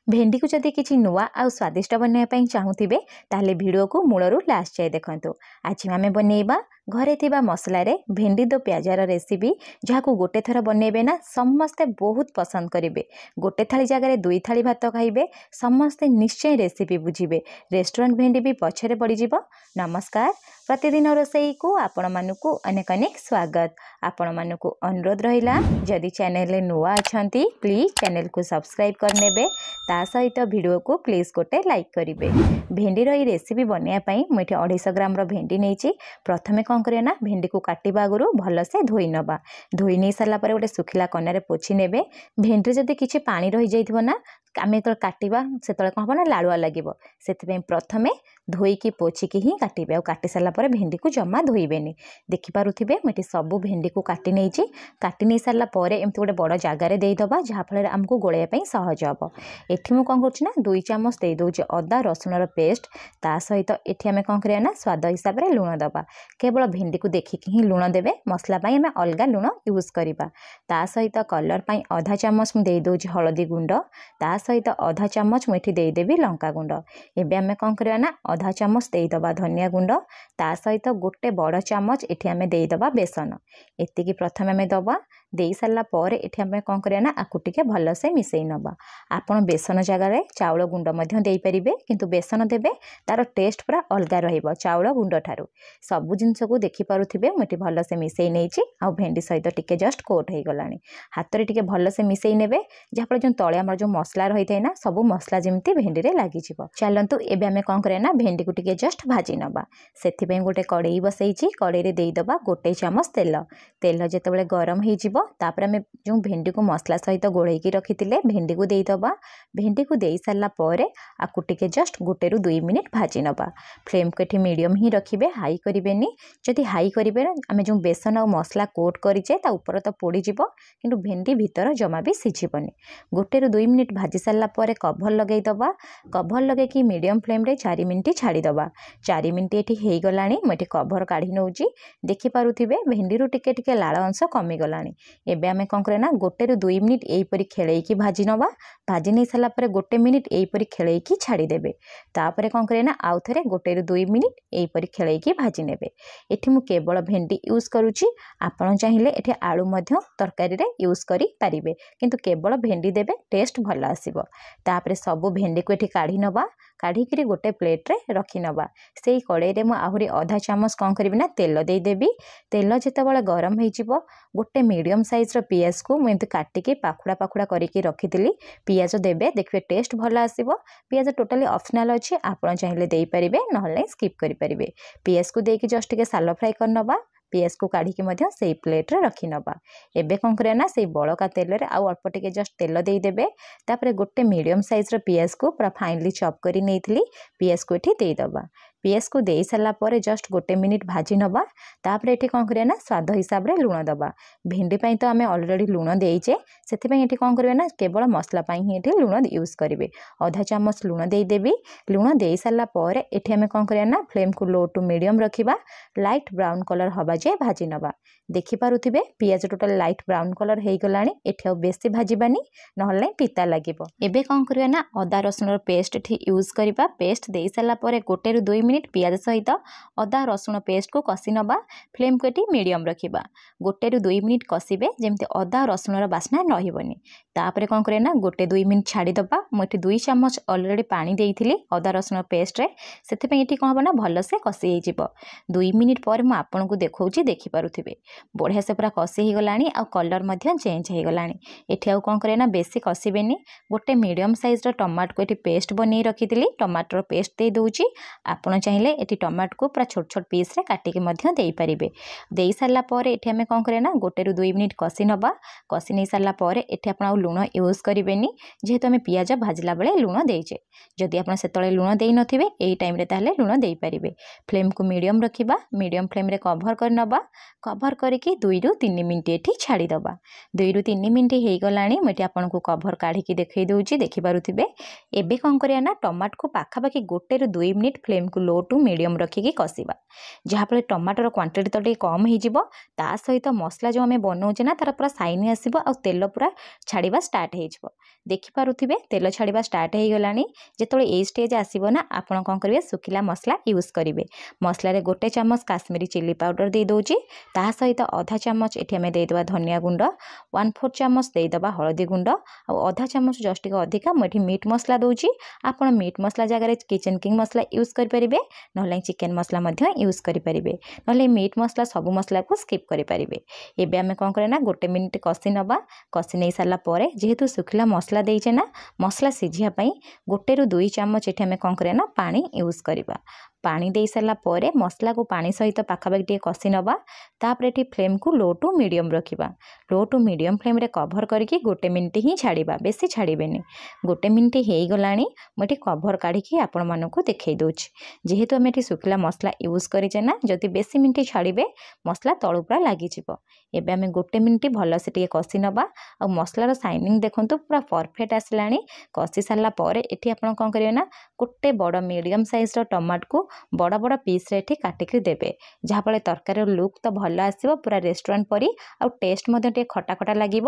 भेंडी को जदि किसी नुआ आ स्वादिष्ट बनवाई चाहूबे ताहले वीडियो को मूलरू लास्ट जाए देखु। आज आम बनइबा घरे थिबा मसला रे भेंडी दो प्याजार रेसिपी जहाँ को गोटे थर बनइबे ना समस्ते बहुत पसंद करेंगे। गोटे थाली जगह दुई थाली भात खाइबे समस्ते निश्चय रेसिपी बुझीबे। रेस्टोरेंट भेंडी भी पछरे पड़ीज। नमस्कार, प्रतिदिन रोसई को आपण मानकु अनेक अनेक स्वागत। आपण मानकु अनुरोध रहिला जदि चैनल रे नुआ अछंती प्लीज चैनल को सब्सक्राइब करनेबे, ता सहित वीडियो को प्लीज गोटे लाइक करिवे। भेंडी रो रेसिपी बनया पई मु एठी 250 ग्राम रो भेंडी नेछि। प्रथमे कौन करिया ना भेंडी को काटिबा आगुरु भल से धोई नबा। धोई नै साला परे गोटे सुखिला कनारे पोछि नेबे। भेंडी जदि किछि पानी रहि जाइथिबो ना आमे तो काटिबा सेतले कोन हबो ना लालुआ लागिबो। सेति प्रथमे धोईकी पोछिकी ही काटिबे। आ काटि साला परे भेंडी को जमा धोइबेनी। देखि पारुथिबे मते सबु भेंडी को काटि नेछि। काटि नै साला परे एमति गोटे बड़ जागा रे देई दबा जहा फले हमको गोळेया पई सहज हबो। एठी मु कोन करछि ना 2 चामच देई दोछि अदा रसुन रो पेस्ट। ता सहित एठी हमें कोन करिया ना स्वाद हिसाब रे लूण दबा। केवल भेंडी को देखिकी ही लूण देबे। मसला पई हमें अलगा लूण यूज करिबा। ता सहित कलर पई आधा चामच मु देई दोछि हळदी गुंड। ता सहित आधा चामच मुठी दे देबी लंका गुंड। एबे हमें कौन करवा ना आधा चामच दे दबा धनिया गुंड। ता सहित गोटे बड़ चामच एठी हमें दे दबा बेसन। एतिकी प्रथम हमें दबा। दे सारा पर एठी हमें कौन करवा ना आकु टिके भल से मिसई नबा। आपण बेसन जगह रे चाउल गुंड मध्य देई परिबे, किंतु बेसन देबे तार टेस्ट पूरा अलगा रहिबो चाउल गुंड ठारू। सब जिंस को देखि पारुथिबे मुठी भल से मिसई नेछि। आ भेंडी सहित टिके जस्ट कोट हे गलानी। हाथ रे टिके भल से मिसई नेबे जहा पर जो तळे हमर जो मसला रही ना सब मसला जमती भेंडी रे लागि जिवो। चलंतु एबे हमें कौन करे ना भेंडी को टिके जस्ट भाजी नबा। सेथि पे गोटे कड़ई बसैछि। कड़ई रे देई दबा गोटे चामच तेल। तेल जेतेबेले गरम हे जिवो तापर हमें जो भेंडी को मसला सहित गोळई की रखिथिले भेंडी को देई दबा। भेंडी को देई साला परे आकु टिके जस्ट गोटे रु 2 मिनिट भाजी नबा। फ्लेम को एठी मीडियम ही रखिबे, हाई करिबेनी। जदि हाई करिबे हमें जो बेसन और मसला कोट करिचे ता ऊपर तो पोड़ी जिवो, किंतु भेंडी भीतर जमा भी सिझिबनी। गोटे रु 2 मिनिट भाजी साला परे कभर लगेई दबा। कभर लगे कि मीडियम फ्लेम रे 4 मिनिट छाड़ी दबा। 4 मिनिट एठी हेई गलानी। मु एठी कभर काढी नउची। देखि पारुथिबे भेंडी रु टिके टिके लाळ अंश कमी गलानी। एबे हमें कोन करे ना गोटे रु 2 मिनिट एई परी खेलेई की भाजी नबा। भाजी नै साला परे गोटे मिनिट एई परी खेलेई की छाड़ी देबे। तापरे कोन करे ना आउ थरे गोटे रु 2 मिनिट एई परी खेलेई की भाजी नेबे। एठी मु केवल भेंडी यूज करूची। आपण चाहिले एठी आलू मध्य तरकारी रे यूज करी पारिबे, किंतु केवल भेंडी देबे टेस्ट भल आसीबो। तापरे सबु भेंडी को एठी काढी नबा। काढिकरी गोटे प्लेट रे रखी नबा। सेई कड़ई रे मु आहुरी आधा चामच कोन करबी ना तेल देई देबी। तेल जेतेबेले गरम हे जिवो गोटे मीडियम साइज रो पियाज को मु एंत काटिके पाखुड़ा पाखुड़ा करिके रखिथिली। पियाज देबे, देखबे टेस्ट भल आसीबो। पियाज टोटली ऑप्शनल अछि, आपण चाहिले देई परिबे, नहले स्किप करि परिबे। पियाज को देके जस्ट के सालो फ्राई कर नबा। पियाज को काढ़ी मध्य सेई प्लेट रे रखी नबा। एबे कोन करे ना सेई बळका तेल रे आउ अल्प टिके जस्ट तेल देई देबे। तापरे गोटे मीडियम साइज रो पियाज को पूरा फाइनली चॉप करी नेथिली। पियाज को एठी देई दबा। पियाज को देई साला परे जस्ट गोटे मिनिट भाजी नबा। तापरे एठी कोन करिया ना स्वाद हिसाब रे लूण दबा। भेंडी पई तो आमे ऑलरेडी लूण देइचे, सेति पई एठी कोन करिया ना केवल मसला पई ही एठी लूण यूज करिवे। आधा चामच लूण देई देबी। लूण देई साला परे एठी आमे कोन करिया ना फ्लेम को लो टू मीडियम रखिबा। लाइट ब्राउन कलर हबा जे भाजी नबा। देखि पारुथिबे पियाज टोटल लाइट ब्राउन कलर हेई गलानी। एठी बेसी भाजीबानी, नहले पिता लागिबो। एबे कोन करिया ना अदा रसुन रो पेस्ट एठी यूज करिबा। पेस्ट देई साला परे गोटे रु 2 मिनिट पियाज सहित अदा रसुन पेस्ट को कसी नबा। फ्लेम को एठी मीडियम रखिबा। गोटे रु 2 मिनिट कसिबे जेमते अदा रसुन रो बास्ना रहिबनी। तापरे कोन करे ना गोटे 2 मिनिट छाड़ी दबा। मु एठी 2 चामच ऑलरेडी पानी देइथिली अदा रसुन पेस्ट रे, सेति पई एठी कोन हबो ना भल से कसी हे जिवो। 2 मिनिट पर मु आपन को देखौची, देखि पारुथिबे बढ़िया से पूरा कसी हे गलानी। आ कलर मध्य चेंज हे गलानी। एठी आउ कोन करे ना बेसी कसिबेनी। गोटे मीडियम साइज रो टमाटो को एठी पेस्ट बनै रखिथिली। टमाटर पेस्ट दे दोची। आपण चाहिले एठी टमाटो को पूरा छोट छोट पीस रे काटी के मध्य देई परिबे। देई साला परे एठी हमें कोन करे ना गोटे रु 2 मिनिट कसी नबा। कसी नै साला परे एठी आपण आउ लूण यूज करिवेनी, जेहेतु हमें पियाज भाजला बेले लूण देइचे। जदि आपण सेतळे लूण देई नथिबे एई टाइम रे ताहले लूण देई परिबे। फ्लेम को मीडियम रखिबा। मीडियम फ्लेम रे कवर कर नबा। कवर करिके 2 रु 3 मिनिट एठी छाड़ी दबा। 2 रु 3 मिनिट हेई गलानी। मु एठी आपण को कवर काढी की देखै दउची, देखि पारुथिबे। एबे कोन करिया ना टमाटो को पाखा पाखी गोटे रु 2 मिनिट फ्लेम को लो टू मीडियम रखिकी कषिबा जहाँफल टमाटर क्वांटिटी तो कम हो ता सहित मसला जो आम बनाऊे ना तार पूरा साइन आसो आ तेल पूरा छाड़ा स्टार्ट हो देखिपे तेल छाड़ा स्टार्ट हो गला जो ये स्टेज आसो ना आपड़ कौन करेंगे सुखिला मसला यूज करेंगे मसलार गोटे चामच काश्मीरी चिली पाउडर दे दूची ता सहित अधा चामच ये आम देदेबा धनिया गुंड 1/4 चामच देदेबा हलदी गुंड और अधा चामच जस्ट अधिका मुझे मीट मसला दूची आपड़ मीट मसला जगह किचन किंग मसला यूज करेंगे ना चिकेन मसला यूज करेंगे ना मीट मसला सब मसला को स्किप करेंगे एबे आम कौन करें गोटे मिनिट कषि नवा कषि नहीं सारापर जेहेतु सुखिला मसला देचे ना मसला सीझापी 1 ରୁ 2 चामच ये आम कौन करें पानी यूज करवा पानी दे सारा पर मसला को पानी सहित पाखापाखि टे कषि नवा तापर ये फ्लेम को लो टू मीडियम रखा लो टू मीडियम फ्लेम रे कभर करके गोटे मिनिट ही छाड़ा बेसी छाड़बेनि गोटे मिनिट हो गला मुझे कभर काढ़ी आपण मानक देखई दूची जेहेतु आम ये सुखिला मसला यूज करें ना जदि बेसी मिनिट छाड़े मसला तलू पूरा लगिज एबे आम गोटे मिनिट भलसे टे कषि नवा आ मसलार साइनिंग देखो पूरा परफेक्ट आसला कषि सारापर ये आप कौन करेंगे ना गोटे बड़ मीडियम साइज टमाटो को बड़ बड़ पीस रे काटिक देवे जहाँफल तरकारी लुक तो भल आसो पूरा रेस्टोरेंट परी आ टेस्ट टे खटा खटा लगे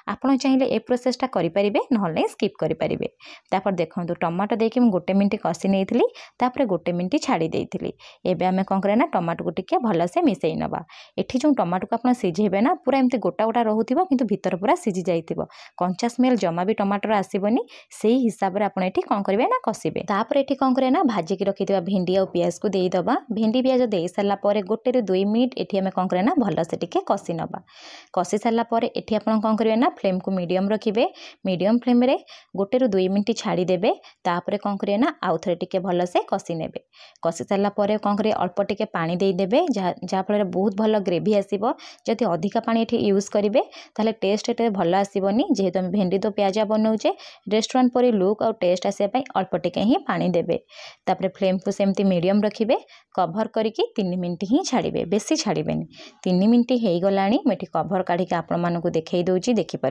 आपड़ चाहिए ए प्रोसेसटा करेंगे ना स्किप करेंगे तापर देखो टमाटो देके गोटे मिनिट कषि नहीं तापर गोटे मिनिट छाड़ी देती एबे आम कौन करें टमाटो को टिके भलसे मिसई नवा एठी जो टमाटो को आप सीझेबे ना पूरा एमती गोटा गोटा रोथिबो किंतु भीतर पूरा सीझी जाइतिबो कंचा स्मेल जमा भी टमाटर आसीबनी सेही हिसाब रे आपण एठी कौन करेंगे ना कषिबे तापर एठी कौन करें ना भाजिकी रखिथिबा भेंडी और पियाज को देदबा भेंडी पियाज दे सारा पर 1 ରୁ 2 मिनिट ये आम कौन करें ना भलसे टिके कषि नवा कषि सारापर ये आप कौन करेंगे ना फ्लेम को मीडियम रखिए मीडियम फ्लेम रे 1 ରୁ 2 मिनिट छाड़ीदेवे तापर कौन करेंगे ना आउ थे टिके भलसे कषि नेबे कषि सारापर कौन करेंगे अल्प टिके पानी देदेवे जहाँफल बहुत भल ग्रेवी आसो जदि अधिका पानी ये यूज करेंगे ताहले टेस्ट ये भल आसबनी जेहेतु आम भेंडी तो प्याज बनाऊे रेस्टोरेंट परी लुक और टेस्ट आसापी अल्प टिके ही पानी देवे तापर फ्लेम को सेमती मीडियम रखिए कभर करके 3 मिनिट ही छाड़े बेसी छाड़बेनि 3 मिनिट हो गला मुझे कभर काढ़ी आपण मानक देखई दूची देखिपे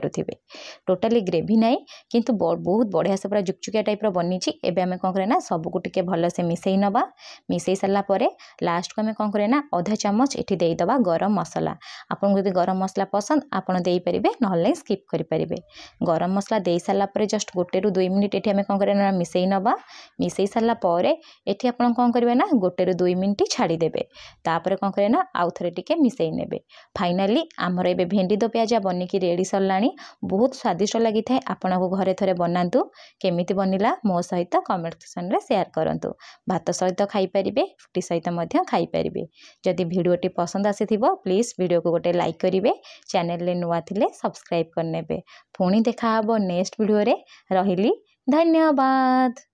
टोटाली ग्रेवी नाई किंतु बहुत बढ़िया से पूरा जुकजुकिया टाइप बनी एबे आम कौन करें ना सबको टिके भलसे मिसई नवा मिसई सारापर लास्ट को आम कौन करें ना अधा चामच ये देदेबा गरम मसला आपको जब गरम मसला पसंद आपड़ देपारे ना स्किप करेंगे गरम मसला दे सारापर जस्ट 1 ରୁ 2 मिनिट ये आम कौन करें ना मिसई नवा मिसई सारापर ये आप कौन करेंगे ना 1 ରୁ 2 मिनिट छाड़ीदेवे तापर कौन करें ना आउ थे टिके मिसई नेबे फाइनाली आमर ए भेंडी दो प्याजा बनिकी रेडी सरला बहुत स्वादिष्ट लगी था आपण को घरे थरे बनातु केमिति बनिला मो सहित कमेंट सेक्शन रे शेयर करंतु भात सहित खाई परिबे रुटी सहित मध्य खाई परिबे जदि वीडियोटी पसंद आसीथिबो प्लीज वीडियो को गोटे लाइक करिवे चैनल रे नुआ थिले सब्सक्राइब करनेबे पुणी देखा हबो नेक्स्ट वीडियो रे रहिली धन्यवाद।